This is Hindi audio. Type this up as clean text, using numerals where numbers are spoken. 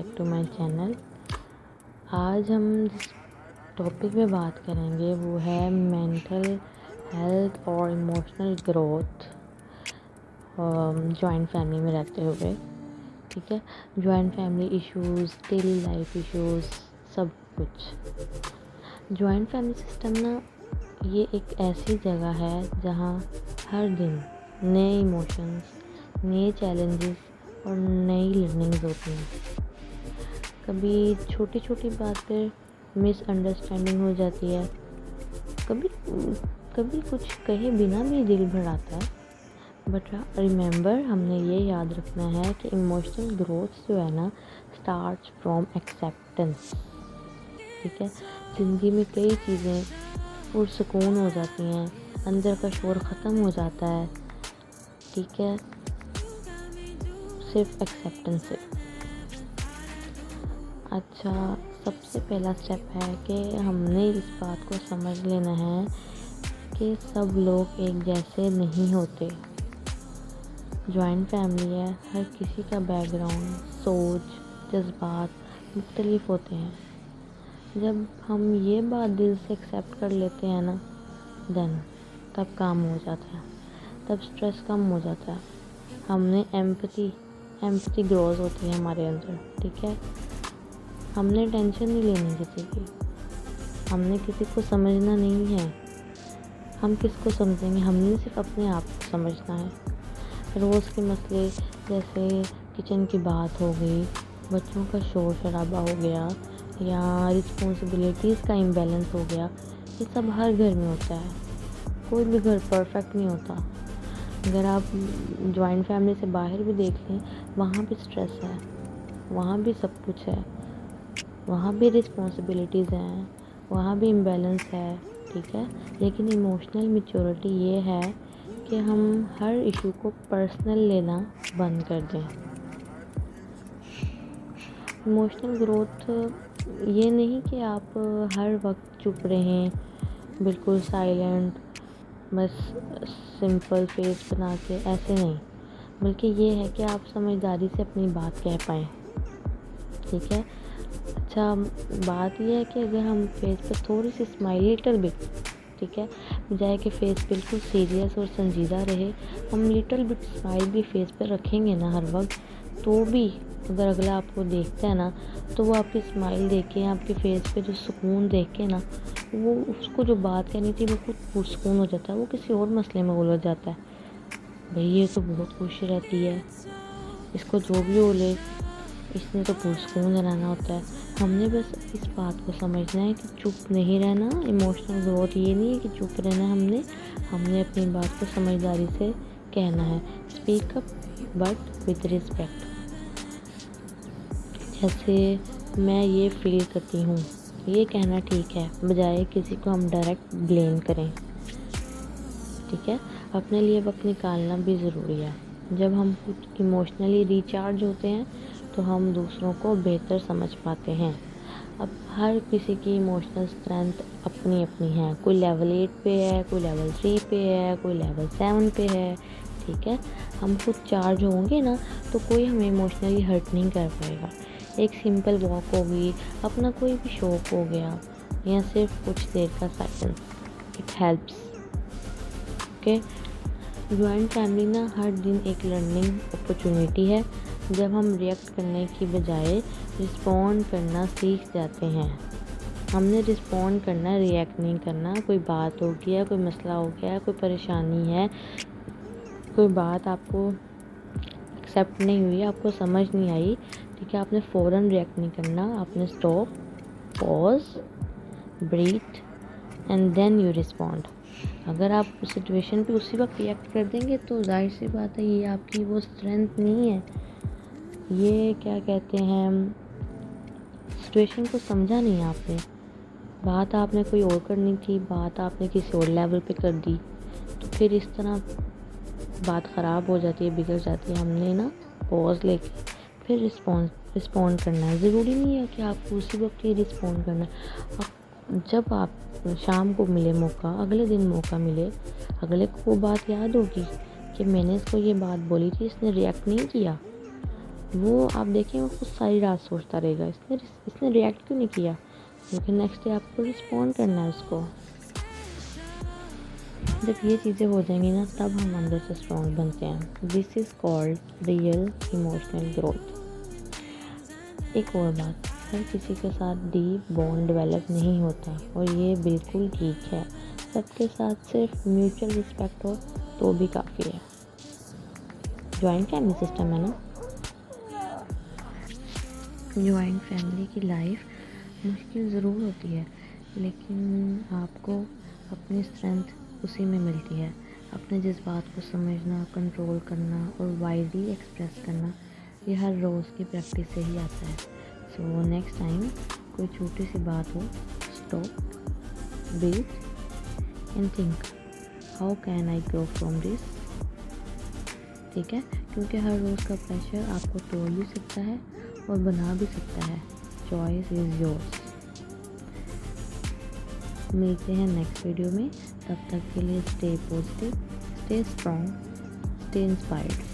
Back to my channel. आज हम जिस टॉपिक पे बात करेंगे वो है मेंटल हेल्थ और इमोशनल ग्रोथ जॉइंट फैमिली में रहते हुए। ठीक है, joint family issues, daily life issues, सब कुछ। जॉइंट फैमिली सिस्टम ना, ये एक ऐसी जगह है जहाँ हर दिन नए इमोशंस, नए चैलेंजेस और नई लर्निंग्स होती हैं। कभी छोटी छोटी बात पर मिसअंडरस्टैंडिंग हो जाती है, कभी कभी कुछ कहे बिना भी दिल भर आता है। बट रिमेंबर, हमने ये याद रखना है कि इमोशनल ग्रोथ जो है ना, स्टार्ट्स फ्रॉम एक्सेप्टेंस। ठीक है, ज़िंदगी में कई चीज़ें पुरसुकून हो जाती हैं, अंदर का शोर ख़त्म हो जाता है। ठीक है, सिर्फ एक्सेप्टेंस से। अच्छा, सबसे पहला स्टेप है कि हमने इस बात को समझ लेना है कि सब लोग एक जैसे नहीं होते। जॉइंट फैमिली है, हर किसी का बैकग्राउंड, सोच, जज्बात मुख्तलिफ होते हैं। जब हम ये बात दिल से एक्सेप्ट कर लेते हैं ना, देन तब काम हो जाता है, तब स्ट्रेस कम हो जाता है। हमने एम्पैथी ग्रोथ होती है हमारे अंदर। ठीक है, हमने टेंशन नहीं लेनी किसी की, हमने किसी को समझना नहीं है। हम किसको समझेंगे, हमने सिर्फ अपने आप को समझना है। रोज़ के मसले जैसे किचन की बात हो गई, बच्चों का शोर शराबा हो गया, या रिस्पॉन्सिबिलिटीज़ का इम्बैलेंस हो गया, ये सब हर घर में होता है। कोई भी घर परफेक्ट नहीं होता। अगर आप जॉइंट फैमिली से बाहर भी देख लें, वहाँ भी स्ट्रेस है, वहाँ भी सब कुछ है, वहाँ भी रिस्पॉन्सिबिलिटीज़ हैं, वहाँ भी इम्बैलेंस है। ठीक है, लेकिन इमोशनल मैच्योरिटी ये है कि हम हर इशू को पर्सनल लेना बंद कर दें। इमोशनल ग्रोथ ये नहीं कि आप हर वक्त चुप रहें, बिल्कुल साइलेंट, बस सिंपल फेस बना के, ऐसे नहीं। बल्कि ये है कि आप समझदारी से अपनी बात कह पाएँ। ठीक है, अच्छा, बात यह है कि अगर हम फेस पर थोड़ी सी स्माइल, लिटल बिट, ठीक है, बजाय कि फेस बिल्कुल सीरियस और संजीदा रहे, हम लिटल बिट स्माइल भी फेस पर रखेंगे ना हर वक्त, तो भी अगर अगला आपको देखता है ना, तो वो आपकी स्माइल देख के, आपके फेस पे जो सुकून देख के ना, वो उसको जो बात कहनी थी वो खुद पुरसुकून हो जाता है, वो किसी और मसले में उलझ जाता है। भाई ये तो बहुत खुश रहती है, इसको जो भी बोले, इसने तो पुरसुकून रहना होता है। हमने बस इस बात को समझना है कि चुप नहीं रहना। इमोशनल ग्रोथ ये नहीं है कि चुप रहना, हमने अपनी बात को समझदारी से कहना है। Speak up but with respect. जैसे मैं ये फील करती हूँ, ये कहना ठीक है, बजाय किसी को हम डायरेक्ट ब्लेम करें। ठीक है, अपने लिए वक्त निकालना भी ज़रूरी है। जब हम इमोशनली रिचार्ज होते हैं तो हम दूसरों को बेहतर समझ पाते हैं। अब हर किसी की इमोशनल स्ट्रेंथ अपनी अपनी है। कोई लेवल 8 पे है, कोई लेवल 3 पे है, कोई लेवल 7 पे है। ठीक है, हम खुद चार्ज होंगे ना, तो कोई हमें इमोशनली हर्ट नहीं कर पाएगा। एक सिंपल वॉक होगी, अपना कोई भी शौक हो गया, या सिर्फ कुछ देर का silence, it helps. Okay, joint family ना हर दिन एक लर्निंग अपॉर्चुनिटी है। जब हम रिएक्ट करने की बजाय रिस्पॉन्ड करना सीख जाते हैं। हमने रिस्पॉन्ड करना, रिएक्ट नहीं करना। कोई बात हो गया, कोई मसला हो गया, कोई परेशानी है, कोई बात आपको एक्सेप्ट नहीं हुई, आपको समझ नहीं आई, ठीक है, आपने फ़ौरन रिएक्ट नहीं करना। आपने stop, pause, breathe and then you respond. अगर आप उस सिचुएशन पे उसी वक्त रिएक्ट कर देंगे तो जाहिर सी बात है, ये आपकी वो स्ट्रेंथ नहीं है। ये क्या कहते हैं, सिचुएशन को समझा नहीं आपने। बात आपने कोई और करनी थी, बात आपने किसी और लेवल पे कर दी, तो फिर इस तरह बात ख़राब हो जाती है, बिगड़ जाती है। हमने ना पॉज लेके फिर रिस्पॉन्ड करना है। ज़रूरी नहीं है कि आपको उसी वक्त ही रिस्पॉन्ड करना है। जब आप शाम को मिले मौका, अगले दिन मौका मिले, अगले को वो बात याद होगी कि मैंने इसको ये बात बोली थी, इसने रिएक्ट नहीं किया, वो आप देखें वो खुद सारी रात सोचता रहेगा इसने रिएक्ट क्यों नहीं किया, लेकिन नेक्स्ट डे आपको रिस्पॉन्ड करना है उसको। जब ये चीज़ें हो जाएंगी ना, तब हम अंदर से स्ट्रॉन्ग बनते हैं। This is called real emotional growth. एक और बात, हर किसी के साथ डीप बॉन्ड डेवलप नहीं होता और ये बिल्कुल ठीक है। सबके साथ सिर्फ म्यूचुअल रिस्पेक्ट हो तो भी काफ़ी है। जॉइंट फैमिली सिस्टम है ना, जॉइंट फैमिली की लाइफ मुश्किल ज़रूर होती है, लेकिन आपको अपनी स्ट्रेंथ उसी में मिलती है। अपने जज्बात को समझना, कंट्रोल करना और वाइडली एक्सप्रेस करना, ये हर रोज़ की प्रैक्टिस से ही आता है। सो नेक्स्ट टाइम कोई छोटी सी बात हो, stop, breathe and think, how can I grow from this. ठीक है, क्योंकि हर रोज़ का प्रेशर आपको तोड़ भी सकता है और बना भी सकता है। Choice is yours. मिलते हैं नेक्स्ट वीडियो में, तब तक के लिए stay positive, stay strong, stay inspired.